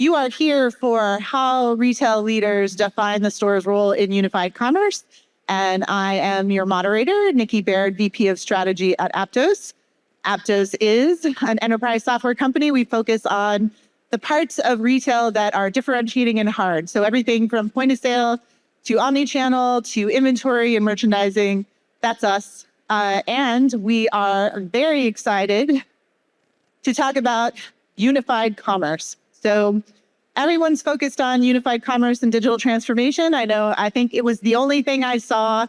you are here for how retail leaders define the store's role in unified commerce. And I am your moderator, Nikki Baird, VP of Strategy at Aptos. Aptos is an enterprise software company. We focus on the parts of retail that are differentiating and hard. So everything from point of sale to omnichannel to inventory and merchandising, that's us. And we are very excited to talk about unified commerce. So everyone's focused on unified commerce and digital transformation. I think it was the only thing I saw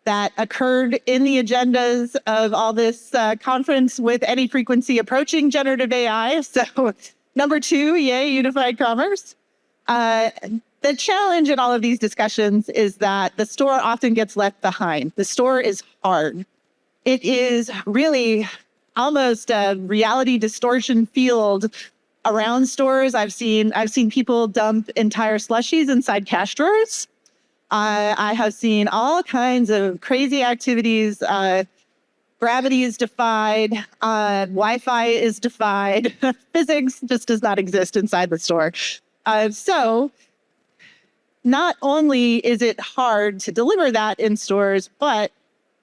that occurred in the agendas of all this conference with any frequency approaching generative AI. So number 2, yay, unified commerce. The challenge in all of these discussions is that the store often gets left behind. The store is hard. It is really almost a reality distortion field around stores. I've seen people dump entire slushies inside cash drawers. I have seen all kinds of crazy activities. Gravity is defied. Wi-Fi is defied. Physics just does not exist inside the store. So not only is it hard to deliver that in stores, but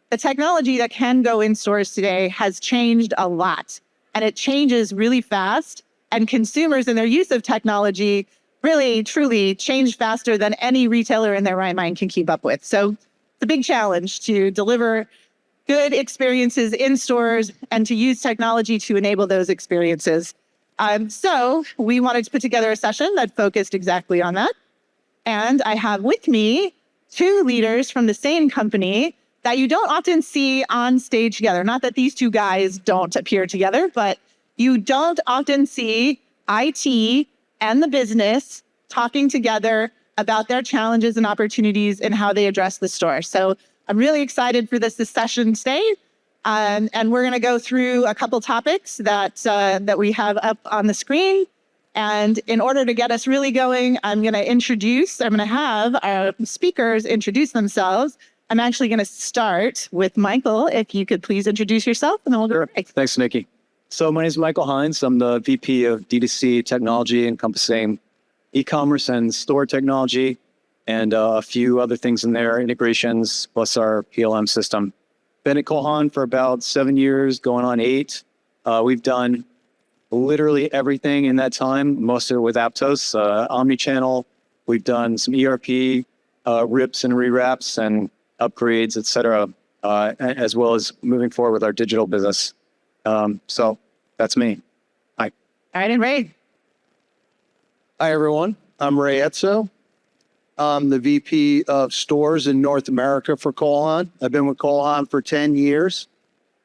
the technology that can go in stores today has changed a lot, and it changes really fast. And consumers and their use of technology really, truly change faster than any retailer in their right mind can keep up with. So it's a big challenge to deliver good experiences in stores and to use technology to enable those experiences. So we wanted to put together a session that focused exactly on that. And I have with me 2 leaders from the same company that you don't often see on stage together. Not that these 2 guys don't appear together, but you don't often see IT and the business talking together about their challenges and opportunities and how they address the store. So I'm really excited for this session today. And we're going to go through a couple topics that we have up on the screen. And in order to get us really going, I'm going to have our speakers introduce themselves. I'm actually going to start with Michael. If you could please introduce yourself, and then we'll go right. Thanks, Nikki. So my name is Michael Haan. I'm the VP of D2C technology, encompassing e-commerce and store technology, and a few other things in there, integrations, plus our PLM system. Been at Cole Haan for about 7 years, going on 8. We've done literally everything in that time, most of it with Aptos, omnichannel. We've done some ERP, rips and rewraps and upgrades, et cetera, as well as moving forward with our digital business. So that's me. Hi. All right, and Ray. Hi, everyone. I'm Ray Etzo. I'm the VP of Stores in North America for Cole Haan. I've been with Cole Haan for 10 years.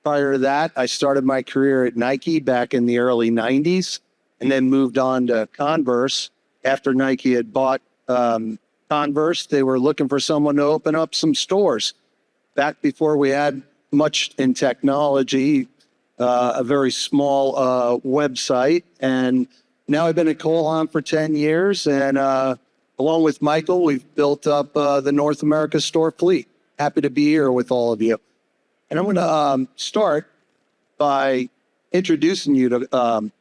Prior to that, I started my career at Nike back in the early 90s, and then moved on to Converse. After Nike had bought Converse, they were looking for someone to open up some stores. Back before we had much in technology, a very small website. And now I've been at Cole Haan for 10 years. And along with Michael, we've built up the North America store fleet. Happy to be here with all of you. And I'm going to start by introducing you to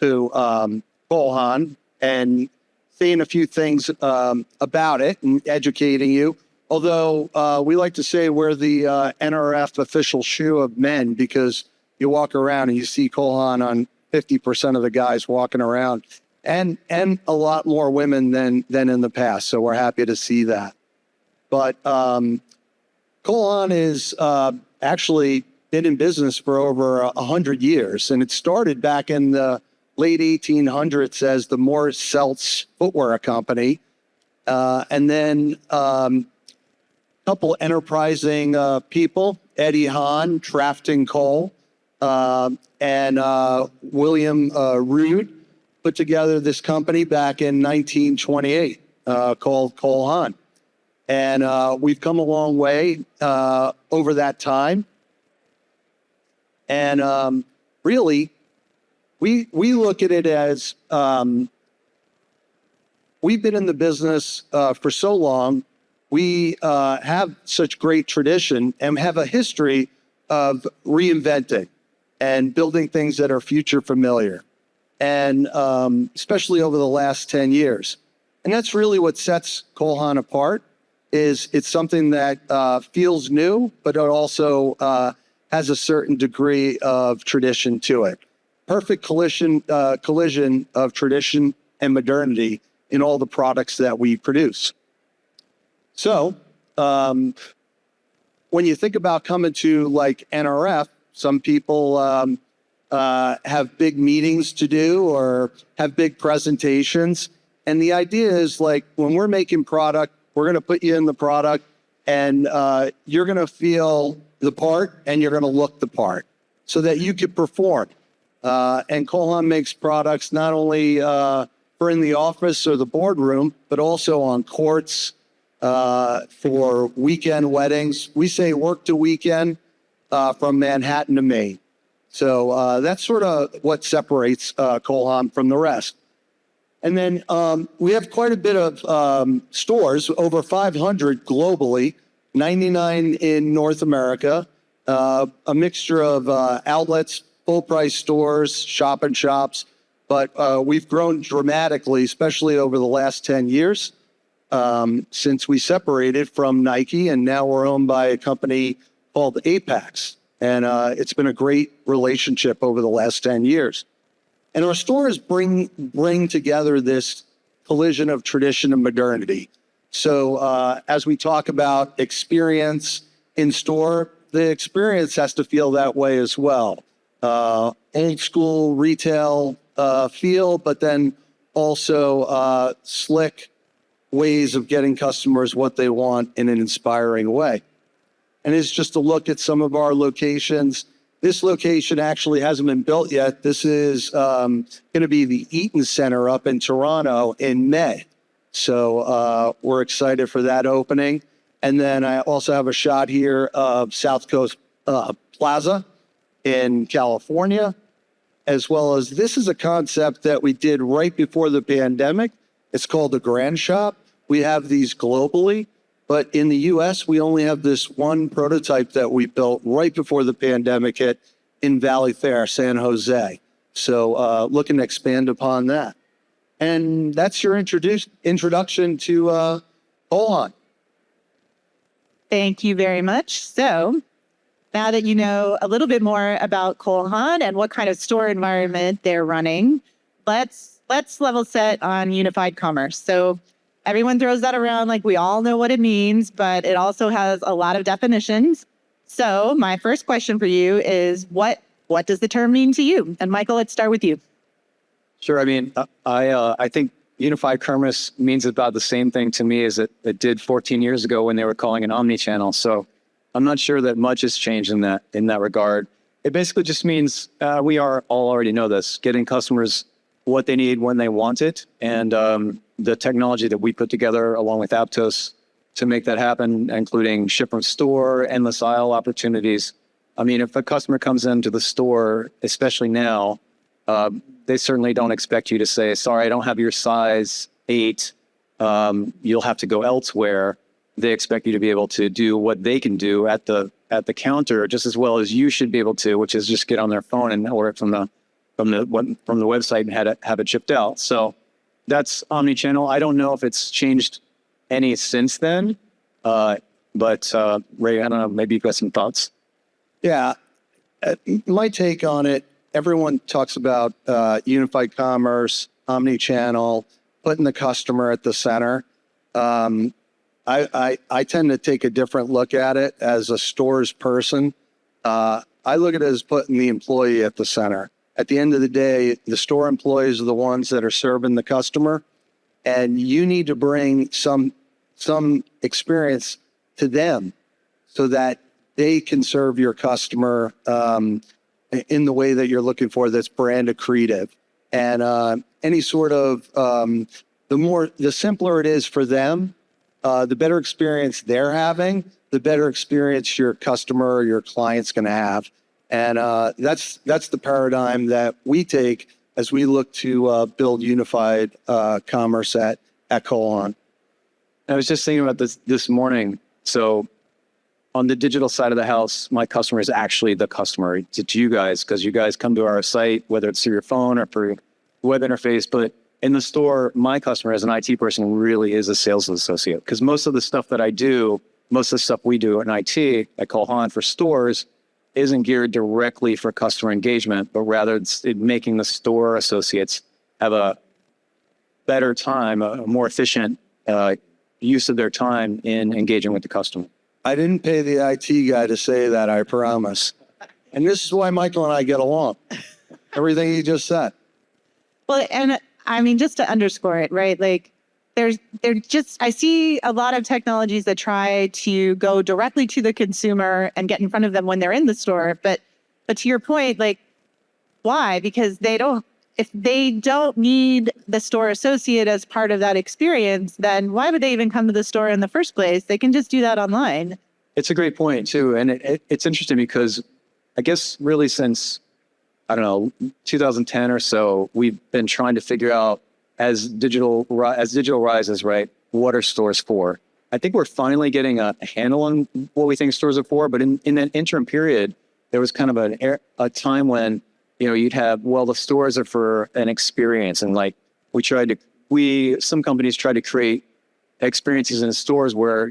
Cole Haan and saying a few things about it and educating you. Although we like to say we're the NRF official shoe of men, because you walk around and you see Cole Haan on 50% of the guys walking around, and a lot more women than in the past. So we're happy to see that. But Cole Haan is actually been in business for over 100 years, and it started back in the late 1800s as the Morris Seltz Footwear Company, and then couple enterprising people, Eddie Hahn, Trafton Cole, and William Root, put together this company back in 1928 called Cole Haan. And we've come a long way over that time. And really, we look at it as we've been in the business for so long. We have such great tradition and have a history of reinventing and building things that are future familiar. and especially over the last 10 years. And that's really what sets Cole Haan apart, is it's something that feels new, but it also has a certain degree of tradition to it. Perfect collision of tradition and modernity in all the products that we produce. So when you think about coming to like NRF, some people have big meetings to do or have big presentations. And the idea is like, when we're making product, we're going to put you in the product, and you're going to feel the part and you're going to look the part so that you can perform. And Cole Haan makes products not only for in the office or the boardroom, but also on courts, for weekend weddings. We say work to weekend from Manhattan to Maine. So that's sort of what separates Cole Haan from the rest. And then we have quite a bit of stores, over 500 globally, 99 in North America, a mixture of outlets, full price stores, shop and shops. But we've grown dramatically, especially over the last 10 years, since we separated from Nike, and now we're owned by a company called Aptos. And it's been a great relationship over the last 10 years. And our stores bring together this collision of tradition and modernity. So as we talk about experience in store, the experience has to feel that way as well. Old school retail feel, but then also slick ways of getting customers what they want in an inspiring way. And it's just a look at some of our locations. This location actually hasn't been built yet. This is going to be the Eaton Center up in Toronto in May. So we're excited for that opening. And then I also have a shot here of South Coast Plaza in California, as well as this is a concept that we did right before the pandemic. It's called the Grand Shop. We have these globally, but in the US, we only have this one prototype that we built right before the pandemic hit in Valley Fair, San Jose. So looking to expand upon that. And that's your introduction to Cole Haan. Thank you very much. So now that you know a little bit more about Cole Haan and what kind of store environment they're running, let's level set on unified commerce. So everyone throws that around like we all know what it means, but it also has a lot of definitions. So my first question for you is what does the term mean to you? And Michael, let's start with you. Sure. I mean, I think unified commerce means about the same thing to me as it did 14 years ago when they were calling it omnichannel. So I'm not sure that much has changed in that regard. It basically just means we all already know this, getting customers what they need when they want it, and the technology that we put together along with Aptos to make that happen, including ship from store, endless aisle opportunities. I mean, if a customer comes into the store, especially now, they certainly don't expect you to say, sorry, I don't have your size 8. You'll have to go elsewhere. They expect you to be able to do what they can do at the counter just as well as you should be able to, which is just get on their phone and order it from the website and have it shipped out. So that's omnichannel. I don't know if it's changed any since then, but Ray, I don't know, maybe you've got some thoughts. Yeah, my take on it, everyone talks about unified commerce, omnichannel, putting the customer at the center. I tend to take a different look at it as a stores person. I look at it as putting the employee at the center. At the end of the day, the store employees are the ones that are serving the customer, and you need to bring some experience to them so that they can serve your customer in the way that you're looking for that's brand accretive. And any sort of, the simpler it is for them, the better experience they're having, the better experience your customer or your client's going to have. And that's the paradigm that we take as we look to build unified commerce at Cole Haan. I was just thinking about this morning. So on the digital side of the house, my customer is actually the customer. It's you guys, because you guys come to our site, whether it's through your phone or through web interface, but in the store, my customer as an IT person really is a sales associate, because most of the stuff that I do, most of the stuff we do in IT at Cole Haan for stores isn't geared directly for customer engagement, but rather it's making the store associates have a better time, a more efficient use of their time in engaging with the customer. I didn't pay the IT guy to say that, I promise. And this is why Michael and I get along. Everything he just said. Well, and I mean, just to underscore it, right? Like I see a lot of technologies that try to go directly to the consumer and get in front of them when they're in the store. But to your point, like, why? Because if they don't need the store associate as part of that experience, then why would they even come to the store in the first place? They can just do that online. It's a great point too. And it's interesting because I guess really since, I don't know, 2010 or so, we've been trying to figure out as digital rises, right, what are stores for? I think we're finally getting a handle on what we think stores are for. But in that interim period, there was kind of a time when, you'd have, well, the stores are for an experience. And like some companies try to create experiences in stores where,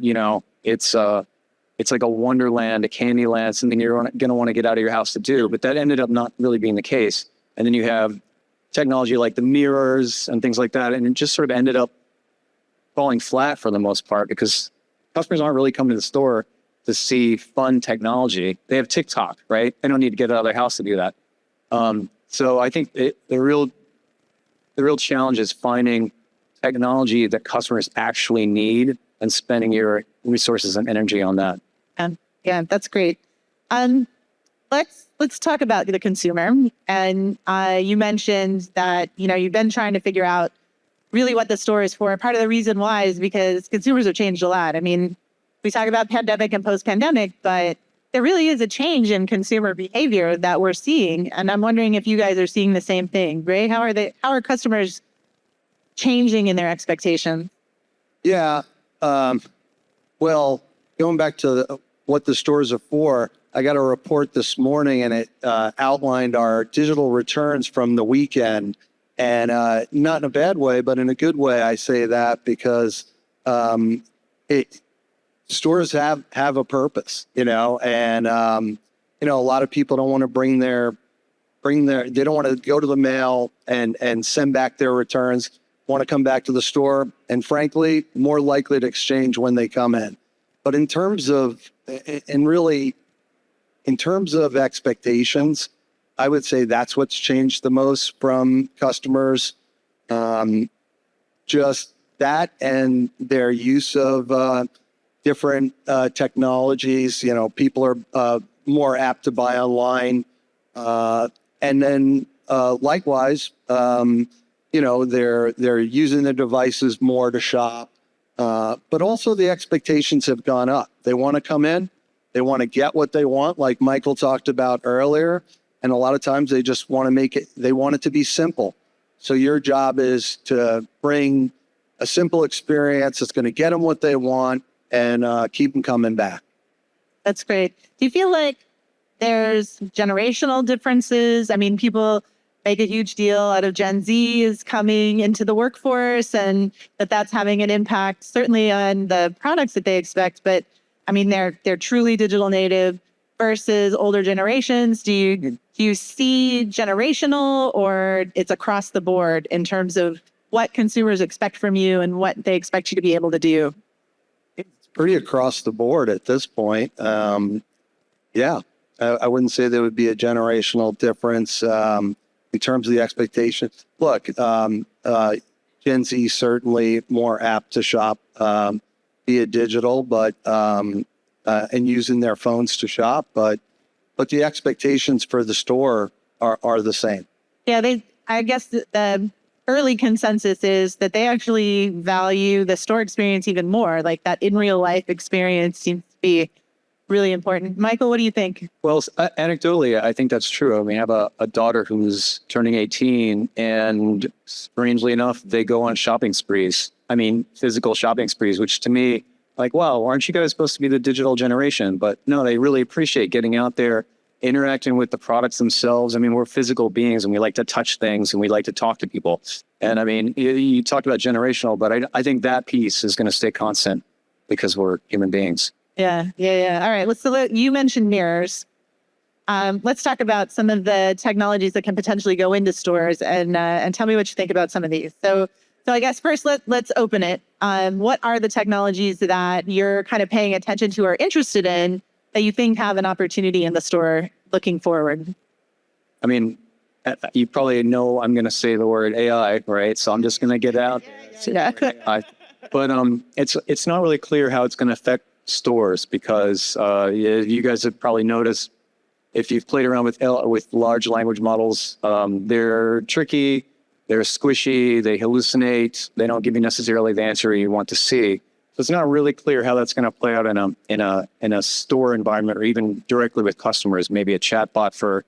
it's like a wonderland, a candy land, something you're going to want to get out of your house to do. But that ended up not really being the case. And then you have technology like the mirrors and things like that. And it just sort of ended up falling flat for the most part because customers aren't really coming to the store to see fun technology. They have TikTok, right? They don't need to get out of their house to do that. So I think the real challenge is finding technology that customers actually need and spending your resources and energy on that. Yeah, that's great. Let's talk about the consumer. And you mentioned that, you've been trying to figure out really what the store is for. Part of the reason why is because consumers have changed a lot. I mean, we talk about pandemic and post-pandemic, but there really is a change in consumer behavior that we're seeing. And I'm wondering if you guys are seeing the same thing. Ray, how are customers changing in their expectations? Yeah. Well, going back to what the stores are for, I got a report this morning and it outlined our digital returns from the weekend. And not in a bad way, but in a good way, I say that because stores have a purpose, and a lot of people don't want to they don't want to go to the mail and send back their returns, want to come back to the store, and frankly, more likely to exchange when they come in. But in terms of expectations, I would say that's what's changed the most from customers. Just that and their use of different technologies. People are more apt to buy online. And then likewise, they're using their devices more to shop. But also the expectations have gone up. They want to come in. They want to get what they want, like Michael talked about earlier. And a lot of times they just want to they want it to be simple. So your job is to bring a simple experience that's going to get them what they want and keep them coming back. That's great. Do you feel like there's generational differences? I mean, people make a huge deal out of Gen Z is coming into the workforce and that's having an impact certainly on the products that they expect. But I mean, they're truly digital native versus older generations. Do you see generational or it's across the board in terms of what consumers expect from you and what they expect you to be able to do? It's pretty across the board at this point. Yeah, I wouldn't say there would be a generational difference in terms of the expectations. Look, Gen Z certainly more apt to shop via digital, but and using their phones to shop, but the expectations for the store are the same. Yeah, I guess the early consensus is that they actually value the store experience even more. Like that in real life experience seems to be really important. Michael, what do you think? Well, anecdotally, I think that's true. I mean, I have a daughter who's turning 18, and strangely enough, they go on shopping sprees. I mean, physical shopping sprees, which to me, like, wow, aren't you guys supposed to be the digital generation? But no, they really appreciate getting out there interacting with the products themselves. I mean, we're physical beings and we like to touch things and we like to talk to people. And I mean, you talked about generational, but I think that piece is going to stay constant because we're human beings. Yeah. All right. You mentioned mirrors. Let's talk about some of the technologies that can potentially go into stores and tell me what you think about some of these. So I guess first let's open it. What are the technologies that you're kind of paying attention to or interested in that you think have an opportunity in the store looking forward? I mean, you probably know I'm going to say the word AI, right? So I'm just going to get out. Yeah. But it's not really clear how it's going to affect stores because you guys have probably noticed if you've played around with large language models, they're tricky, they're squishy, they hallucinate, they don't give you necessarily the answer you want to see. So it's not really clear how that's going to play out in a store environment or even directly with customers. Maybe a chatbot for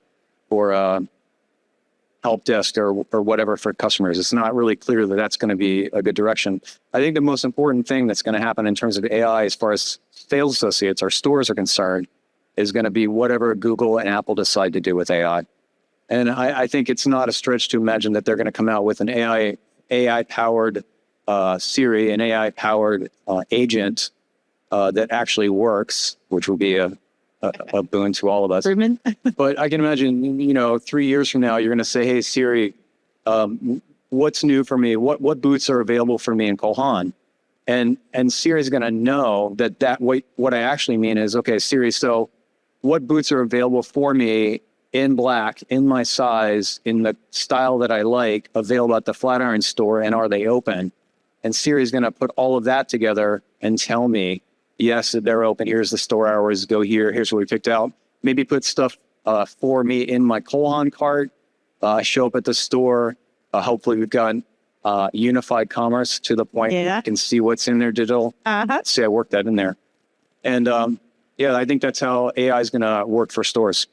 help desk or whatever for customers. It's not really clear that that's going to be a good direction. I think the most important thing that's going to happen in terms of AI, as far as sales associates or stores are concerned, is going to be whatever Google and Apple decide to do with AI. And I think it's not a stretch to imagine that they're going to come out with an AI-powered Siri, an AI-powered agent that actually works, which will be a boon to all of us. But I can imagine, 3 years from now, you're going to say, "Hey Siri, what's new for me? What boots are available for me in Cole Haan?" And Siri's going to know that what I actually mean is, okay, Siri, so what boots are available for me in black, in my size, in the style that I like, available at the Flatiron store, and are they open? And Siri's going to put all of that together and tell me, yes, they're open. Here's the store hours. Go here. Here's what we picked out. Maybe put stuff for me in my Cole Haan cart. Show up at the store. Hopefully, we've got unified commerce to the point where you can see what's in there digital. Say I worked that in there. And I think that's how AI is going to work for stores.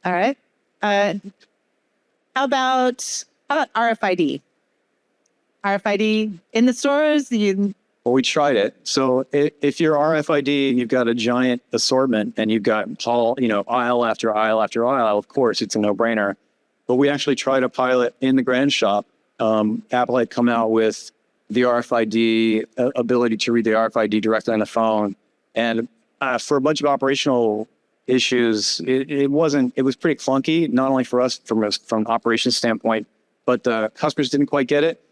All right. How about RFID? RFID in the stores? Well, we tried it. So if you're RFID and you've got a giant assortment and you've got aisle after aisle after aisle, of course, it's a no-brainer. But we actually tried a pilot in the Grand Shop. Apple had come out with the RFID, ability to read the RFID directly on the phone. And for a bunch of operational issues, it was pretty clunky, not only for us from an operations standpoint, but the customers didn't quite get it.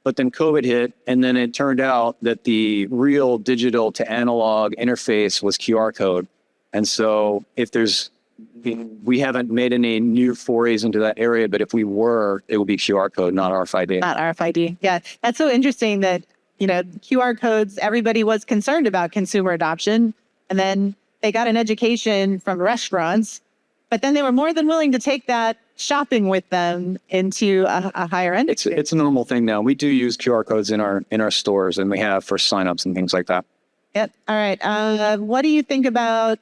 But then COVID hit, and then it turned out that the real digital to analog interface was QR code. And so we haven't made any new forays into that area, but if we were, it would be QR code, not RFID. Not RFID. Yeah. That's so interesting that, QR codes, everybody was concerned about consumer adoption. And then they got an education from restaurants, but then they were more than willing to take that shopping with them into a higher end. It's a normal thing now. We do use QR codes in our stores, and we have for signups and things like that. Yep. All right. What do you think about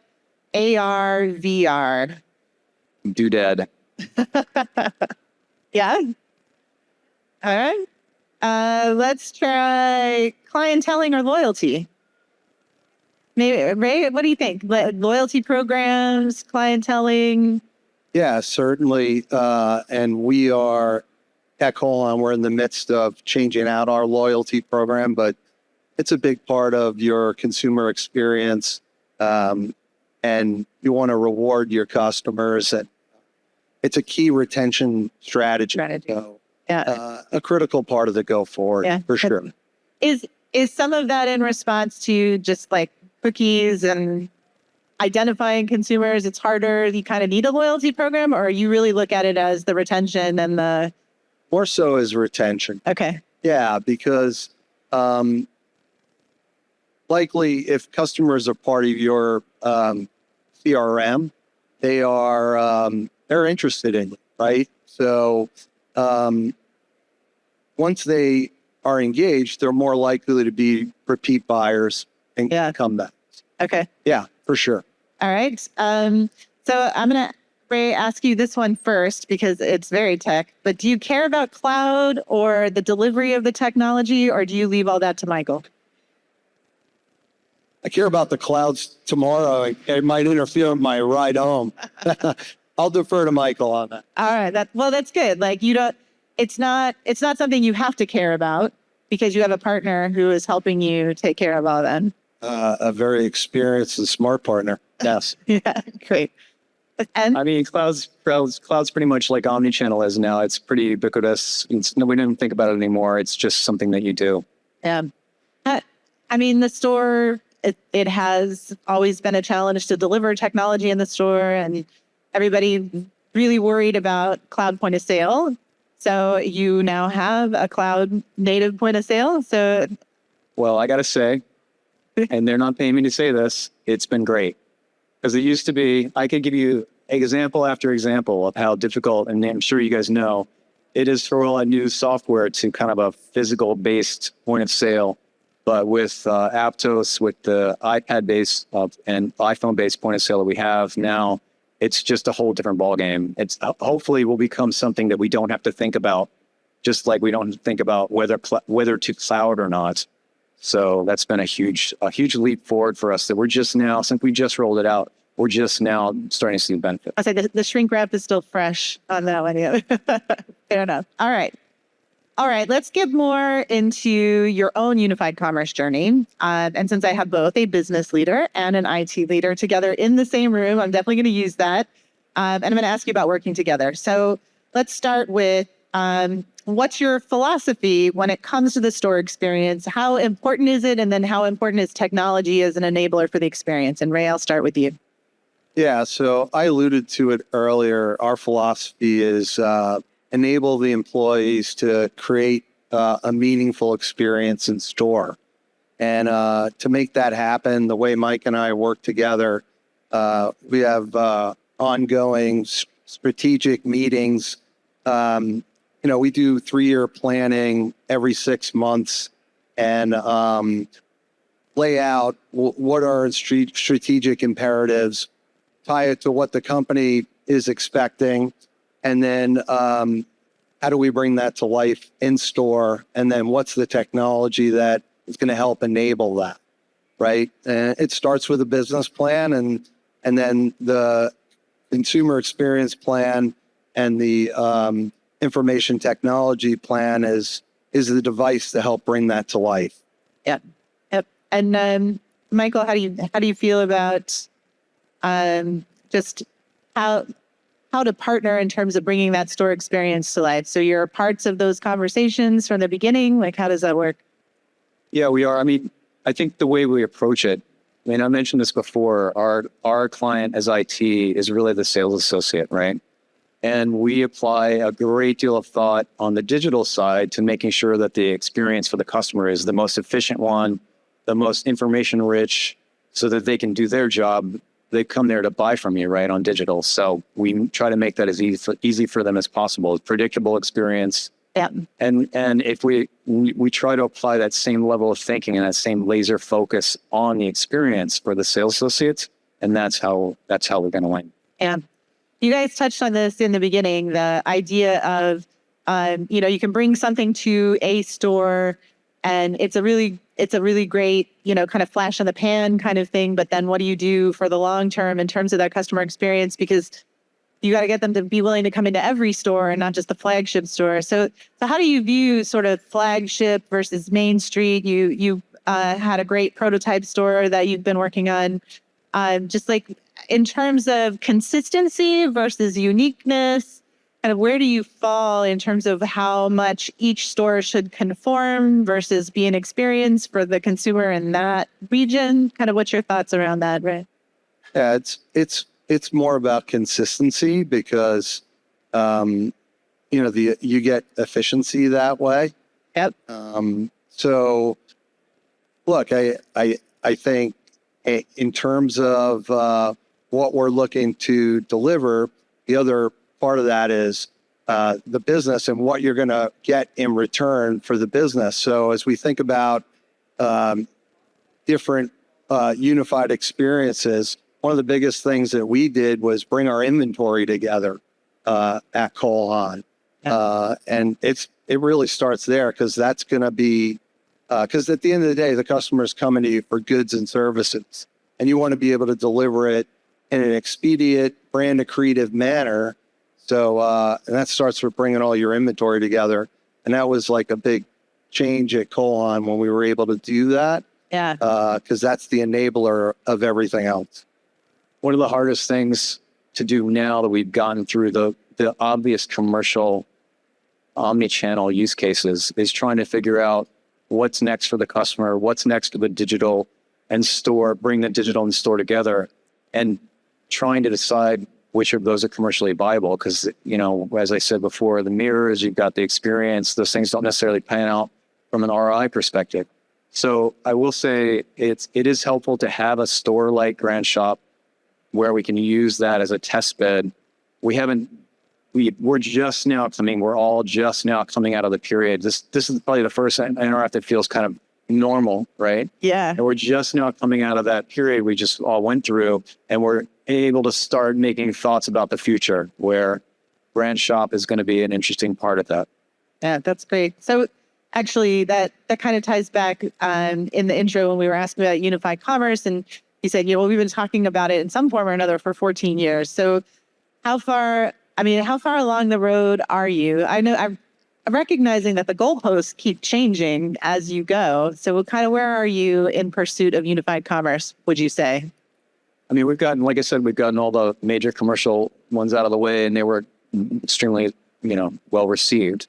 AR, VR? Doodad. Yeah. All right. Let's try clienteling or loyalty. Maybe, Ray, what do you think? Loyalty programs, clienteling? Yeah, certainly. And we are at Cole Haan, we're in the midst of changing out our loyalty program, but it's a big part of your consumer experience. And you want to reward your customers. And it's a key retention strategy. So, a critical part of the go forward, for sure. Is some of that in response to just like cookies and identifying consumers? It's harder. You kind of need a loyalty program, or you really look at it as the retention and the... More so as retention. Okay. Yeah, because likely if customers are part of your CRM, they're interested in it, right? So once they are engaged, they're more likely to be repeat buyers and come back. Okay. Yeah, for sure. All right. So I'm going to, Ray, ask you this one first because it's very tech, but do you care about cloud or the delivery of the technology, or do you leave all that to Michael? I care about the clouds tomorrow. It might interfere with my ride home. I'll defer to Michael on that. All right. That's good. Like you don't, it's not something you have to care about because you have a partner who is helping you take care of all that. A very experienced and smart partner. Yes. Yeah. Great. And I mean, cloud's pretty much like omnichannel is now. It's pretty ubiquitous. We don't think about it anymore. It's just something that you do. I mean, the store, it has always been a challenge to deliver technology in the store, and everybody really worried about cloud point of sale. So you now have a cloud native point of sale. So, Well, I got to say, and they're not paying me to say this, it's been great. Because it used to be, I could give you example after example of how difficult, and I'm sure you guys know, it is to roll out new software to kind of a physical based point of sale. But with Aptos, with the iPad based and iPhone based point of sale that we have now, it's just a whole different ballgame. It's hopefully will become something that we don't have to think about, just like we don't think about whether to cloud or not. So that's been a huge leap forward for us that we're just now, since we just rolled it out, we're just now starting to see the benefit. I say the shrink wrap is still fresh on that one. Yeah. Fair enough. All right. Let's get more into your own unified commerce journey. And since I have both a business leader and an IT leader together in the same room, I'm definitely going to use that. And I'm going to ask you about working together. So let's start with what's your philosophy when it comes to the store experience? How important is it? And then how important is technology as an enabler for the experience? And Ray, I'll start with you. Yeah, so I alluded to it earlier. Our philosophy is enable the employees to create a meaningful experience in store. And to make that happen, the way Mike and I work together, we have ongoing strategic meetings. We do 3-year planning every 6 months and lay out what are strategic imperatives, tie it to what the company is expecting, and then how do we bring that to life in store? And then what's the technology that is going to help enable that, right? And it starts with a business plan and then the consumer experience plan and the information technology plan is the device to help bring that to life. Yep. And Michael, how do you feel about just how to partner in terms of bringing that store experience to life? So you're parts of those conversations from the beginning. Like, how does that work? Yeah, we are. I mean, I think the way we approach it, I mean, I mentioned this before, our client as IT is really the sales associate, right? And we apply a great deal of thought on the digital side to making sure that the experience for the customer is the most efficient one, the most information rich, so that they can do their job. They come there to buy from you, right, on digital. So we try to make that as easy for them as possible, a predictable experience. Yeah. And if we try to apply that same level of thinking and that same laser focus on the experience for the sales associates, and that's how we're going to win. Yeah. You guys touched on this in the beginning, the idea of, you can bring something to a store and it's a really great, kind of flash in the pan kind of thing. But then what do you do for the long term in terms of that customer experience? Because you got to get them to be willing to come into every store and not just the flagship store. So how do you view sort of flagship versus Main Street? You had a great prototype store that you've been working on. Just like in terms of consistency versus uniqueness, kind of where do you fall in terms of how much each store should conform versus be an experience for the consumer in that region? Kind of what's your thoughts around that, Ray? Yeah, it's more about consistency because you get efficiency that way. Yep. So look, I think in terms of what we're looking to deliver, the other part of that is the business and what you're going to get in return for the business. So as we think about different unified experiences, one of the biggest things that we did was bring our inventory together at Cole Haan. And it really starts there because that's going to be Because at the end of the day, the customer is coming to you for goods and services, and you want to be able to deliver it in an expedient, brand accretive manner. So, and that starts with bringing all your inventory together. And that was like a big change at Cole Haan when we were able to do that. Yeah. Because that's the enabler of everything else. One of the hardest things to do now that we've gotten through the obvious commercial omni-channel use cases is trying to figure out what's next for the customer, what's next for the digital and store, bring the digital and store together, and trying to decide which of those are commercially viable. Because, you know, as I said before, the mirrors, you've got the experience, those things don't necessarily pan out from an ROI perspective. So I will say it is helpful to have a store like Grand Shop where we can use that as a test bed. We're just now coming, we're all just now coming out of the period. This is probably the first NRF that feels kind of normal, right? Yeah. And we're just now coming out of that period we just all went through, and we're able to start making thoughts about the future, where Grand Shop is going to be an interesting part of that. Yeah, that's great. So actually that kind of ties back in the intro when we were asking about unified commerce, and you said, well, we've been talking about it in some form or another for 14 years. So how far along the road are you? I know I'm recognizing that the goalposts keep changing as you go. So kind of where are you in pursuit of unified commerce, would you say? I mean, like I said, we've gotten all the major commercial ones out of the way, and they were extremely, well received.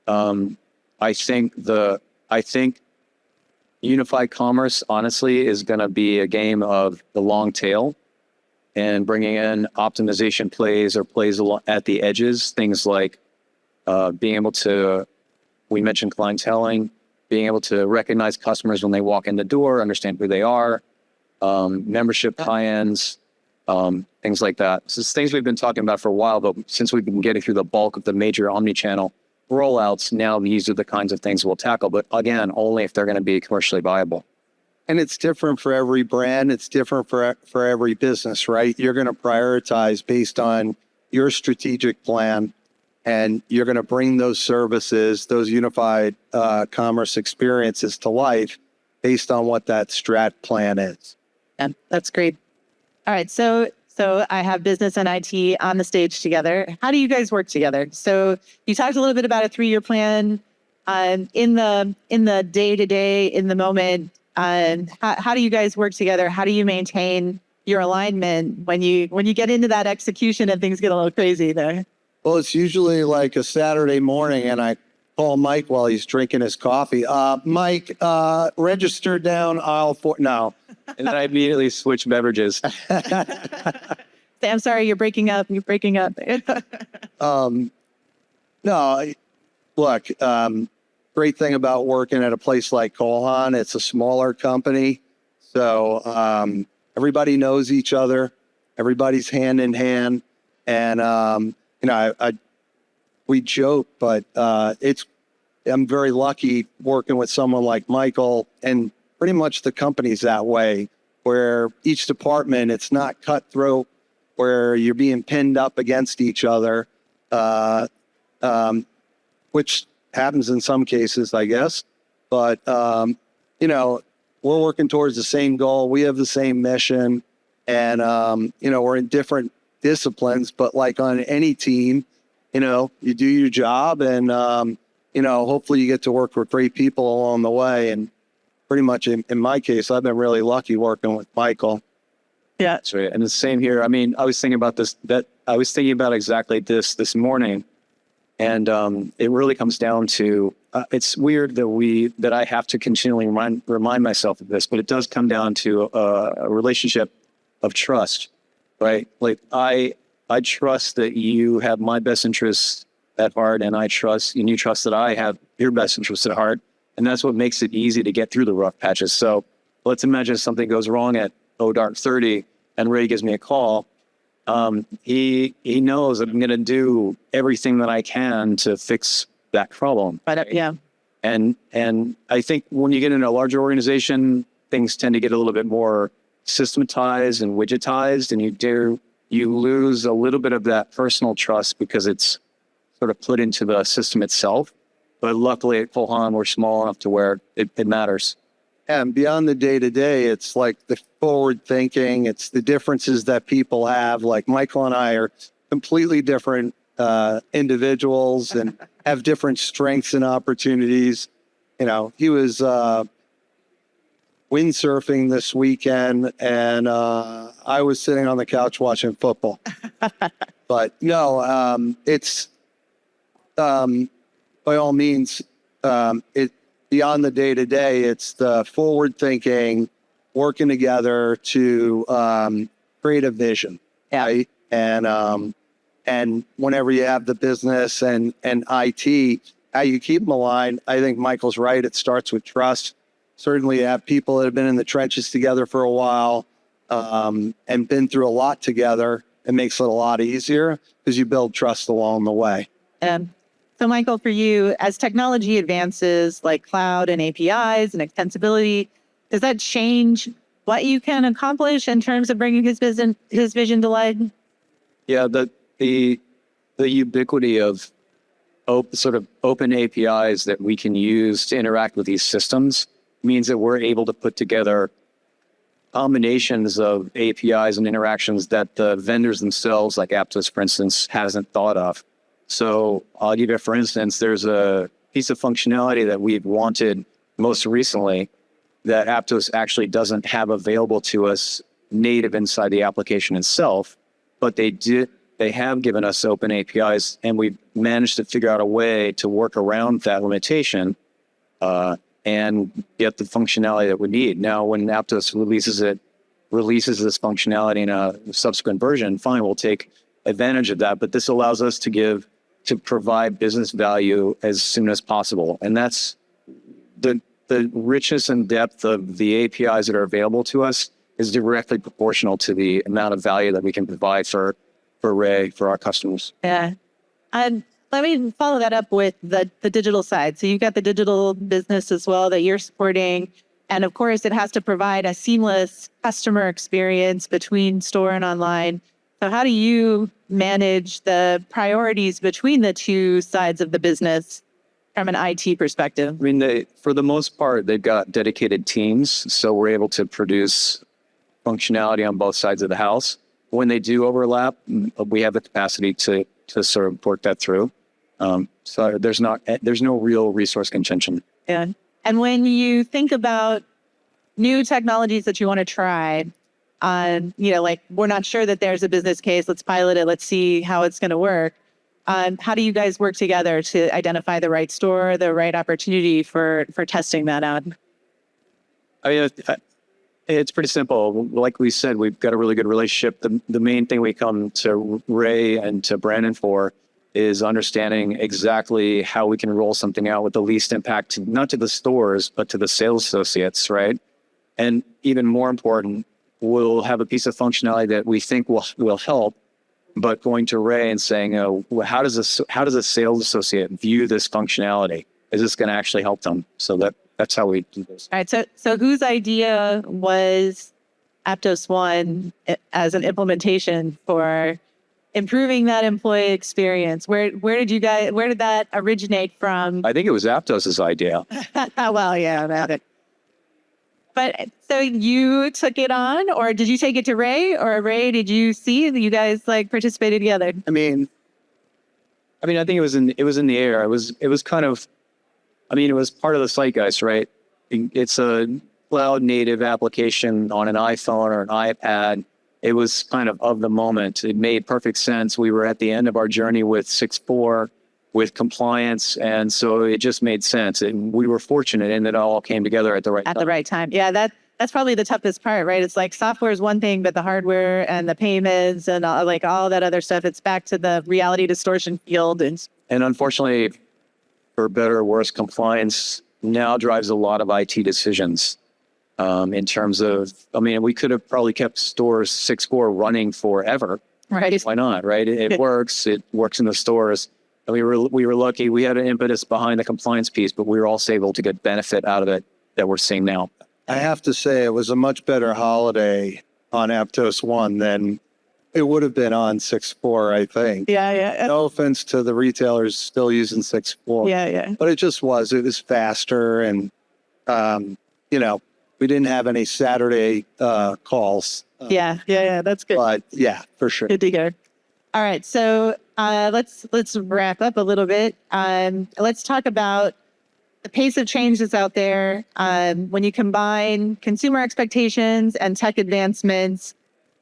I think unified commerce, honestly, is going to be a game of the long tail and bringing in optimization plays or plays at the edges, things like being able to, we mentioned clienteling, being able to recognize customers when they walk in the door, understand who they are, membership tie-ins, things like that. So it's things we've been talking about for a while, but since we've been getting through the bulk of the major omni-channel rollouts, now these are the kinds of things we'll tackle, but again, only if they're going to be commercially viable. And it's different for every brand. It's different for every business, right? You're going to prioritize based on your strategic plan, and you're going to bring those services, those unified commerce experiences to life based on what that strat plan is. Yeah, that's great. All right. So I have business and IT on the stage together. How do you guys work together? So you talked a little bit about a 3-year plan. In the day-to-day, in the moment, how do you guys work together? How do you maintain your alignment when you get into that execution and things get a little crazy there? Well, it's usually like a Saturday morning, and I call Mike while he's drinking his coffee. Mike, register down aisle 4. No. And then I immediately switch beverages. Say, I'm sorry, you're breaking up. You're breaking up. No, look, great thing about working at a place like Cole Haan, it's a smaller company. So everybody knows each other. Everybody's hand in hand. And, we joke, but I'm very lucky working with someone like Michael, and pretty much the company's that way, where each department, it's not cutthroat, where you're being pinned up against each other, which happens in some cases, I guess. But, we're working towards the same goal. We have the same mission, and, we're in different disciplines, but like on any team, you do your job, and, hopefully you get to work with great people along the way. And pretty much in my case, I've been really lucky working with Michael. Yeah. That's right. And the same here. I mean, I was thinking about exactly this morning. And it really comes down to, it's weird that I have to continually remind myself of this, but it does come down to a relationship of trust, right? Like I trust that you have my best interests at heart, and you trust that I have your best interests at heart. And that's what makes it easy to get through the rough patches. So let's imagine something goes wrong at 30 and Ray gives me a call. He knows that I'm going to do everything that I can to fix that problem. Right. Yeah. And I think when you get into a larger organization, things tend to get a little bit more systematized and widgetized, and you lose a little bit of that personal trust because it's sort of put into the system itself. But luckily at Cole Haan, we're small enough to where it matters. And beyond the day to day, it's like the forward thinking, it's the differences that people have. Like Michael and I are completely different individuals and have different strengths and opportunities. You know, he was windsurfing this weekend, and I was sitting on the couch watching football. But no, it's by all means, it beyond the day to day. It's the forward thinking, working together to create a vision, right? And whenever you have the business and IT, how you keep them aligned. I think Michael's right. It starts with trust. Certainly, you have people that have been in the trenches together for a while and been through a lot together. It makes it a lot easier because you build trust along the way. So, Michael, for you, as technology advances like cloud and APIs and extensibility, does that change what you can accomplish in terms of bringing his vision to life? Yeah, the ubiquity of sort of open APIs that we can use to interact with these systems means that we're able to put together combinations of APIs and interactions that the vendors themselves, like Aptos, for instance, hasn't thought of. So I'll give you, for instance, there's a piece of functionality that we've wanted most recently that Aptos actually doesn't have available to us native inside the application itself, but they have given us open APIs, and we've managed to figure out a way to work around that limitation and get the functionality that we need. Now, when Aptos releases this functionality in a subsequent version, fine, we'll take advantage of that. But this allows us to provide business value as soon as possible. And that's the richness and depth of the APIs that are available to us is directly proportional to the amount of value that we can provide for Ray, for our customers. Yeah. And let me follow that up with the digital side. So you've got the digital business as well that you're supporting. And of course, it has to provide a seamless customer experience between store and online. So how do you manage the priorities between the two sides of the business from an IT perspective? I mean, for the most part, they've got dedicated teams. So we're able to produce functionality on both sides of the house. When they do overlap, we have the capacity to sort of work that through. So there's no real resource contention. Yeah. And when you think about new technologies that you want to try, like we're not sure that there's a business case, let's pilot it, let's see how it's going to work. How do you guys work together to identify the right store, the right opportunity for testing that out? I mean, it's pretty simple. Like we said, we've got a really good relationship. The main thing we come to Ray and to Brandon for is understanding exactly how we can roll something out with the least impact, not to the stores, but to the sales associates, right? And even more important, we'll have a piece of functionality that we think will help, but going to Ray and saying, how does a sales associate view this functionality? Is this going to actually help them? So that's how we do this. All right. So whose idea was Aptos One as an implementation for improving that employee experience? Where did that originate from? I think it was Aptos' idea. Well, yeah. But so you took it on, or did you take it to Ray, or Ray, did you see that you guys participated together? I mean, I think it was in the air. It was kind of, it was part of the zeitgeist, right? It's a cloud native application on an iPhone or an iPad. It was kind of the moment. It made perfect sense. We were at the end of our journey with 6.4, with compliance, and so it just made sense. And we were fortunate in that it all came together at the right time. At the right time. Yeah, that's probably the toughest part, right? It's like software is one thing, but the hardware and the payments and all that other stuff, it's back to the reality distortion field. And unfortunately, for better or worse, compliance now drives a lot of IT decisions. In terms of, we could have probably kept stores 6.4 running forever. Right. Why not, right? It works. It works in the stores. And we were lucky. We had an impetus behind the compliance piece, but we were also able to get benefit out of it that we're seeing now. I have to say it was a much better holiday on Aptos One than it would have been on 6.4, I think. Yeah. No offense to the retailers still using 6.4. Yeah. But it was faster. And, we didn't have any Saturday calls. Yeah. That's good. But yeah, for sure. Good to hear. All right. So let's wrap up a little bit. Let's talk about the pace of change that's out there. When you combine consumer expectations and tech advancements,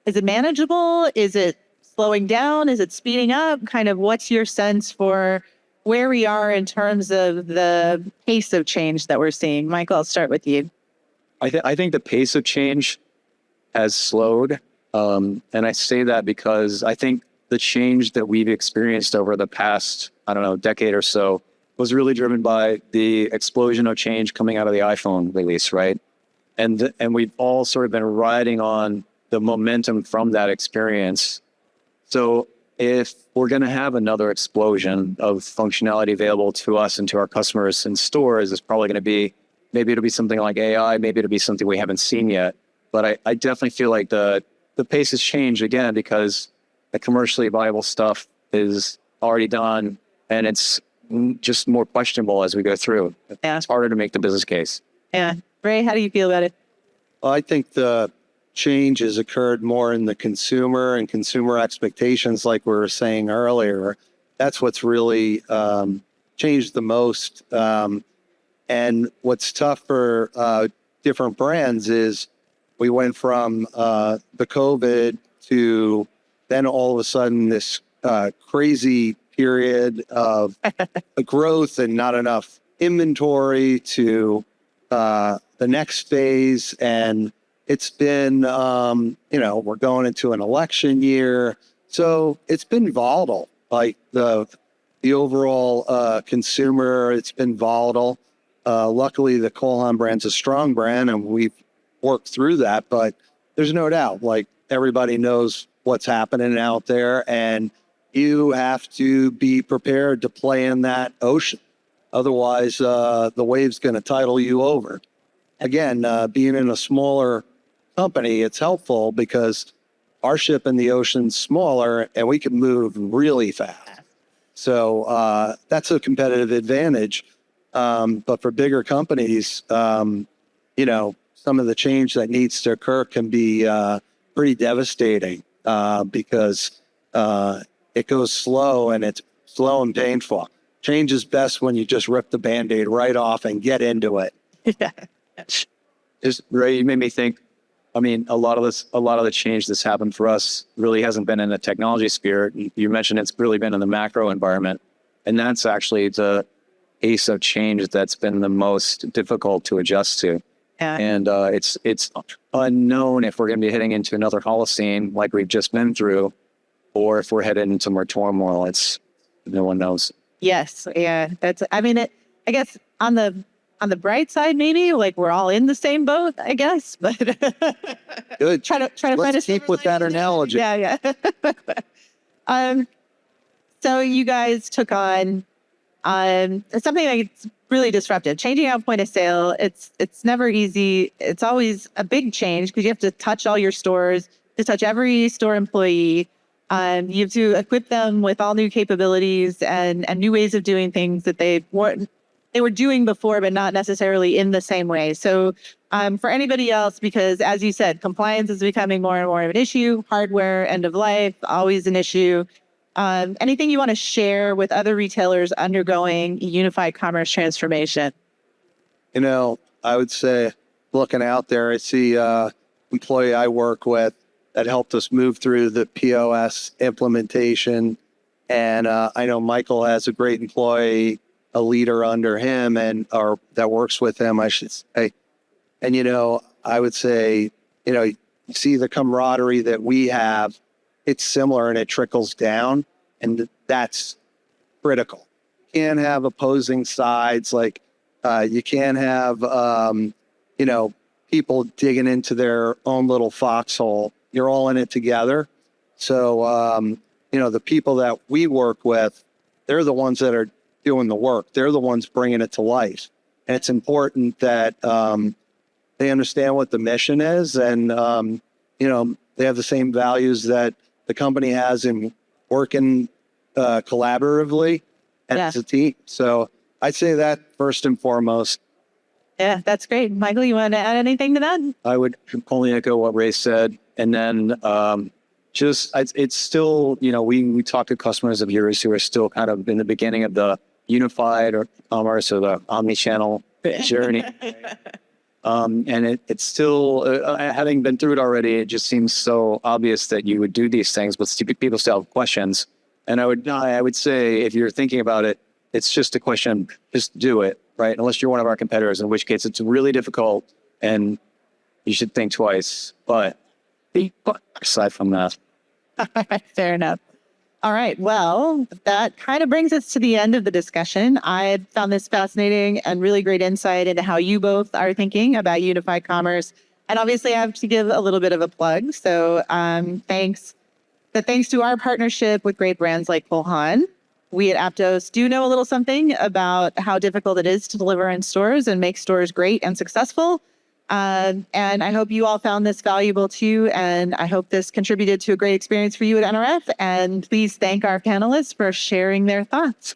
is it manageable? Is it slowing down? Is it speeding up? Kind of what's your sense for where we are in terms of the pace of change that we're seeing? Michael, I'll start with you. I think the pace of change has slowed. And I say that because I think the change that we've experienced over the past, decade or so was really driven by the explosion of change coming out of the iPhone release, right? And we've all sort of been riding on the momentum from that experience. So if we're going to have another explosion of functionality available to us and to our customers in stores, it's probably going to be, maybe it'll be something like AI, maybe it'll be something we haven't seen yet. But I definitely feel like the pace has changed again because the commercially viable stuff is already done and it's just more questionable as we go through. Yeah. It's harder to make the business case. Yeah. Ray, how do you feel about it? Well, I think the change has occurred more in the consumer and consumer expectations, like we were saying earlier. That's what's really changed the most. And what's tough for different brands is we went from the COVID to then all of a sudden this crazy period of growth and not enough inventory to the next phase. And it's been, we're going into an election year. So it's been volatile, like the overall consumer, it's been volatile. Luckily, the Cole Haan brand's a strong brand and we've worked through that, but there's no doubt, like everybody knows what's happening out there and you have to be prepared to play in that ocean. Otherwise, the wave's going to tidal you over. Again, being in a smaller company, it's helpful because our ship in the ocean's smaller and we can move really fast. So that's a competitive advantage. But for bigger companies, some of the change that needs to occur can be pretty devastating because it goes slow and it's slow and painful. Change is best when you just rip the Band-Aid right off and get into it. Ray, you made me think, a lot of the change that's happened for us really hasn't been in the technology sphere. You mentioned it's really been in the macro environment. And that's actually the pace of change that's been the most difficult to adjust to. Yeah. And it's unknown if we're going to be heading into another Holocene like we've just been through, or if we're headed into more turmoil. No one knows. Yes. Yeah. I guess on the bright side, maybe like we're all in the same boat, I guess, but Good. try to find a Let's keep with that analogy. Yeah. So you guys took on something that's really disruptive, changing out point of sale. It's never easy. It's always a big change because you have to touch all your stores, to touch every store employee. You have to equip them with all new capabilities and new ways of doing things that they were doing before, but not necessarily in the same way. So for anybody else, because as you said, compliance is becoming more and more of an issue, hardware, end of life, always an issue. Anything you want to share with other retailers undergoing unified commerce transformation? I would say looking out there, I see employee I work with that helped us move through the POS implementation. And I know Michael has a great employee, a leader under him or that works with him, I should say. And, I would say, you see the camaraderie that we have, it's similar and it trickles down, and that's critical. You can't have opposing sides. Like you can't have, people digging into their own little foxhole. You're all in it together. So, the people that we work with, they're the ones that are doing the work. They're the ones bringing it to life. And it's important that they understand what the mission is and, they have the same values that the company has in working collaboratively and Yeah. as a team. So I'd say that first and foremost. Yeah, that's great. Michael, you want to add anything to that? I would only echo what Ray said. And then it's still, we talk to customers of yours who are still kind of in the beginning of the unified or commerce or the omni-channel journey. And it's still, having been through it already, it just seems so obvious that you would do these things, but people still have questions. And I would say, if you're thinking about it, it's just a question, just do it, right? Unless you're one of our competitors, in which case it's really difficult and you should think twice. But aside from that. Fair enough. All right. Well, that kind of brings us to the end of the discussion. I found this fascinating and really great insight into how you both are thinking about unified commerce. And obviously, I have to give a little bit of a plug. So thanks to our partnership with great brands like Cole Haan, we at Aptos do know a little something about how difficult it is to deliver in stores and make stores great and successful. And I hope you all found this valuable too. And I hope this contributed to a great experience for you at NRF. And please thank our panelists for sharing their thoughts.